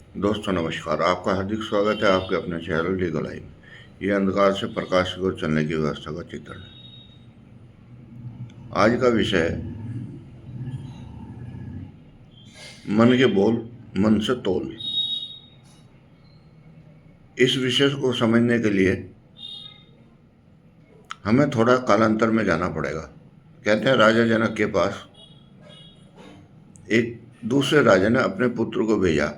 दोस्तों नमस्कार, आपका हार्दिक स्वागत है आपके अपने चैनल लीगल लाइफ। ये अंधकार से प्रकाश की ओर चलने की व्यवस्था का चित्रण है। आज का विषय है मन के बोल मन से तोल। इस विषय को समझने के लिए हमें थोड़ा कालांतर में जाना पड़ेगा। कहते हैं राजा जनक के पास एक दूसरे राजा ने अपने पुत्र को भेजा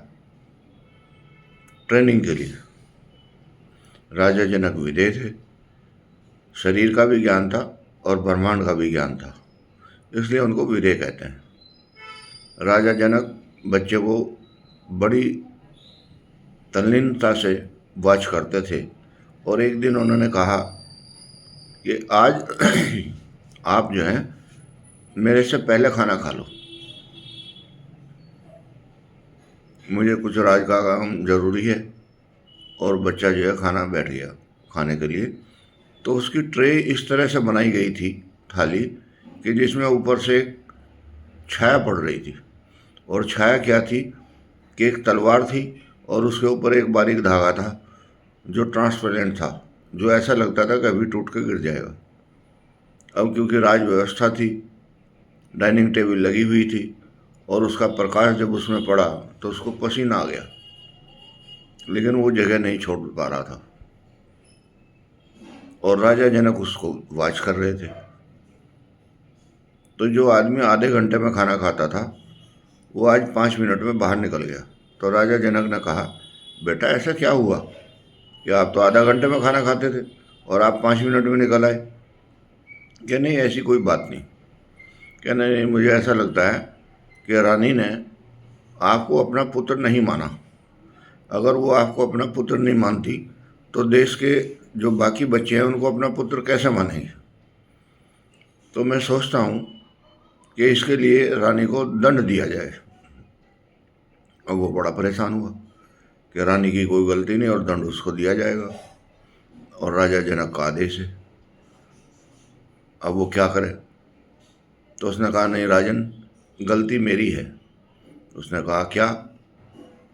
ट्रेनिंग के लिए। राजा जनक विदेह थे, शरीर का भी ज्ञान था और ब्रह्मांड का भी ज्ञान था, इसलिए उनको विदेह कहते हैं। राजा जनक बच्चे को बड़ी तल्लीनता से वॉच करते थे और एक दिन उन्होंने कहा कि आज आप जो हैं मेरे से पहले खाना खा लो, मुझे कुछ राज का काम ज़रूरी है। और बच्चा जो है खाना बैठ गया खाने के लिए। तो उसकी ट्रे इस तरह से बनाई गई थी थाली कि जिसमें ऊपर से एक छाया पड़ रही थी। और छाया क्या थी कि एक तलवार थी और उसके ऊपर एक बारीक धागा था जो ट्रांसपेरेंट था, जो ऐसा लगता था कि अभी टूट के गिर जाएगा। अब क्योंकि राज व्यवस्था थी, डाइनिंग टेबल लगी हुई थी और उसका प्रकाश जब उसमें पड़ा तो उसको पसीना आ गया, लेकिन वो जगह नहीं छोड़ पा रहा था और राजा जनक उसको वॉच कर रहे थे। तो जो आदमी आधे घंटे में खाना खाता था वो आज 5 मिनट में बाहर निकल गया। तो राजा जनक ने कहा, बेटा ऐसा क्या हुआ कि आप तो आधा घंटे में खाना खाते थे और आप 5 मिनट में निकल आए? क्या नहीं, ऐसी कोई बात नहीं। क्या नहीं, मुझे ऐसा लगता है कि रानी ने आपको अपना पुत्र नहीं माना। अगर वो आपको अपना पुत्र नहीं मानती तो देश के जो बाकी बच्चे हैं उनको अपना पुत्र कैसे मानेंगे? तो मैं सोचता हूँ कि इसके लिए रानी को दंड दिया जाए। अब वो बड़ा परेशान हुआ कि रानी की कोई गलती नहीं और दंड उसको दिया जाएगा और राजा जनक का आदेश है। अब वो क्या करे? तो उसने कहा, नहीं राजन, गलती मेरी है। उसने कहा, क्या?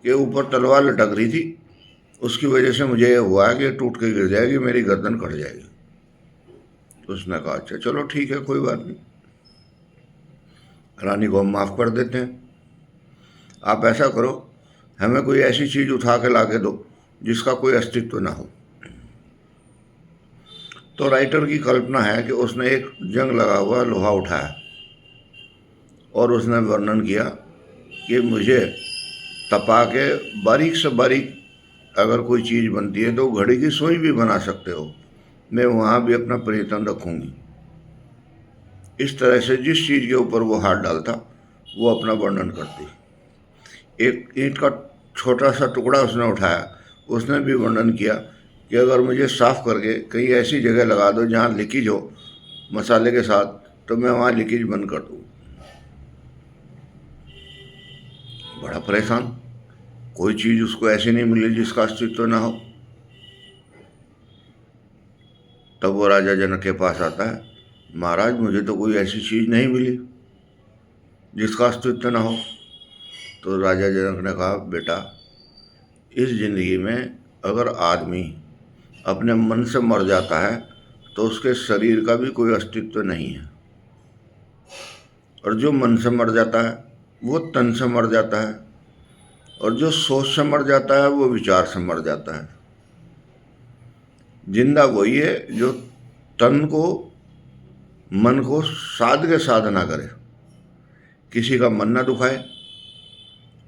कि ऊपर तलवार लटक रही थी, उसकी वजह से मुझे ये हुआ है कि टूट के गिर जाएगी, मेरी गर्दन कट जाएगी। तो उसने कहा, अच्छा चलो ठीक है, कोई बात नहीं, रानी को हम माफ़ कर देते हैं। आप ऐसा करो, हमें कोई ऐसी चीज़ उठा के ला के दो जिसका कोई अस्तित्व ना हो। तो राइटर की कल्पना है कि उसने एक जंग लगा हुआ लोहा उठाया और उसने वर्णन किया कि मुझे तपा के बारीक से बारीक अगर कोई चीज़ बनती है तो घड़ी की सुई भी बना सकते हो, मैं वहाँ भी अपना प्रयत्न रखूँगी। इस तरह से जिस चीज़ के ऊपर वो हाथ डालता वो अपना वर्णन करती। एक ईंट का छोटा सा टुकड़ा उसने उठाया, उसने भी वर्णन किया कि अगर मुझे साफ़ करके कहीं ऐसी जगह लगा दो जहाँ लीकेज हो मसाले के साथ, तो मैं वहाँ लीकेज बंद कर दूँ। बड़ा परेशान, कोई चीज़ उसको ऐसी नहीं मिली जिसका अस्तित्व ना हो। तब वो राजा जनक के पास आता है, महाराज मुझे तो कोई ऐसी चीज़ नहीं मिली जिसका अस्तित्व ना हो। तो राजा जनक ने कहा, बेटा इस ज़िंदगी में अगर आदमी अपने मन से मर जाता है तो उसके शरीर का भी कोई अस्तित्व नहीं है, और जो मन से मर जाता है वो तन से मर जाता है, और जो सोच से मर जाता है वो विचार से मर जाता है। जिंदा वही है जो तन को मन को साध के साधना करे, किसी का मन ना दुखाए,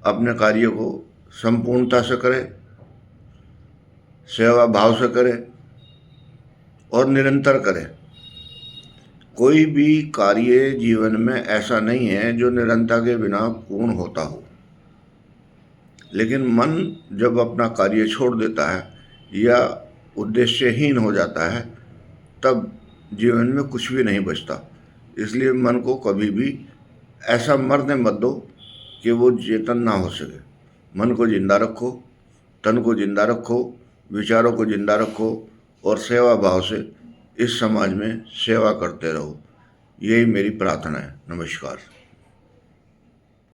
अपने कार्य को संपूर्णता से करे, सेवा भाव से करे और निरंतर करे। कोई भी कार्य जीवन में ऐसा नहीं है जो निरंतर के बिना पूर्ण होता हो, लेकिन मन जब अपना कार्य छोड़ देता है या उद्देश्यहीन हो जाता है तब जीवन में कुछ भी नहीं बचता। इसलिए मन को कभी भी ऐसा मरने मत दो कि वो चेतन ना हो सके। मन को जिंदा रखो, तन को जिंदा रखो, विचारों को जिंदा रखो और सेवा भाव से इस समाज में सेवा करते रहो। यही मेरी प्रार्थना है। नमस्कार।